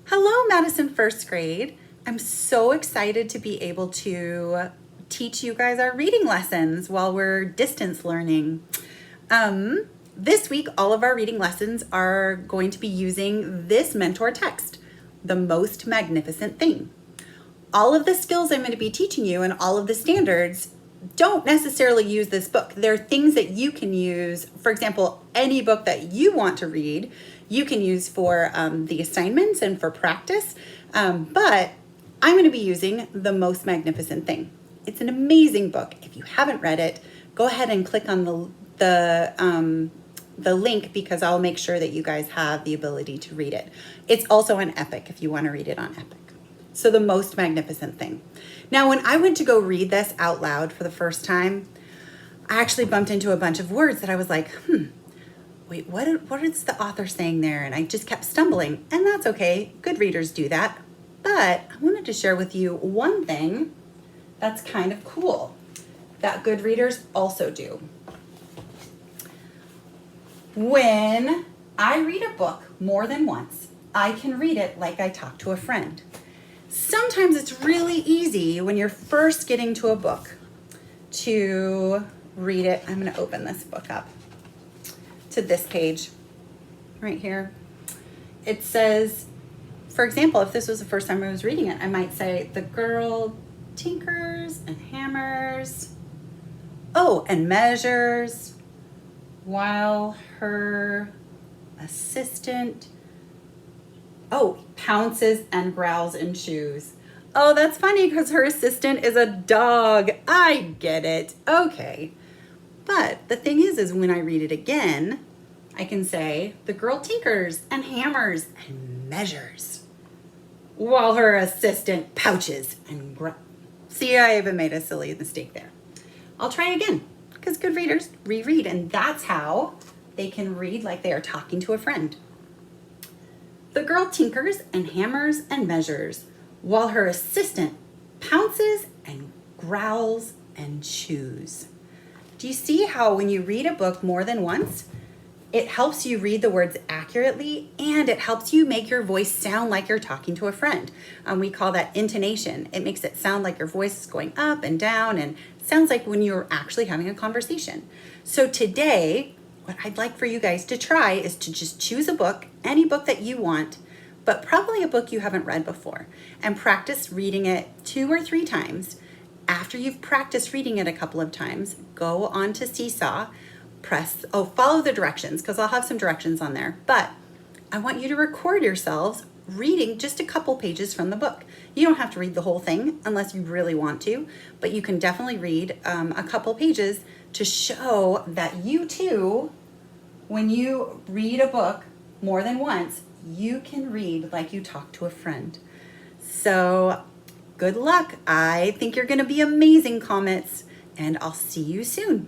Hello, Madison first grade. I'm so excited to be able to teach you guys our reading lessons while we're distance learning. This week, all of our reading lessons are going to be using this mentor text, The Most Magnificent Thing. All of the skills I'm going to be teaching you and all of the standards don't necessarily use this book. There are things that you can use. For example, any book that you want to read, you can use for the assignments and for practice. But I'm going to be using The Most Magnificent Thing. It's an amazing book. If you haven't read it, go ahead and click on the link because I'll make sure that you guys have the ability to read it. It's also on Epic if you want to read it on Epic. So The Most Magnificent Thing. Now, when I went to go read this out loud for the first time, I actually bumped into a bunch of words that I was like, wait, what is the author saying there? And I just kept stumbling, and that's okay. Good readers do that. But I wanted to share with you one thing that's kind of cool that good readers also do. When I read a book more than once, I can read it like I talk to a friend. Sometimes it's really easy when you're first getting to a book to read it. I'm going to open this book up to this page right here. It says, for example, if this was the first time I was reading it, I might say, the girl tinkers and hammers, and measures, while her assistant pounces and growls and chews. Oh, that's funny because her assistant is a dog. I get it. Okay. But the thing is when I read it again, I can say, the girl tinkers and hammers and measures while her assistant pouches and See, I even made a silly mistake there. I'll try again because good readers reread, and that's how they can read like they are talking to a friend. The girl tinkers and hammers and measures while her assistant pounces and growls and chews. Do you see how when you read a book more than once, it helps you read the words accurately and it helps you make your voice sound like you're talking to a friend. We call that intonation. It makes it sound like your voice is going up and down and sounds like when you're actually having a conversation. So today, what I'd like for you guys to try is to just choose a book, any book that you want, but probably a book you haven't read before, and practice reading it 2 or 3 times. After you've practiced reading it a couple of times, go on to Seesaw, follow the directions because I'll have some directions on there, but I want you to record yourselves reading just a couple pages from the book. You don't have to read the whole thing unless you really want to, but you can definitely read a couple pages to show that you too, when you read a book more than once, you can read like you talk to a friend. So good luck. I think you're going to be amazing, Comets, and I'll see you soon.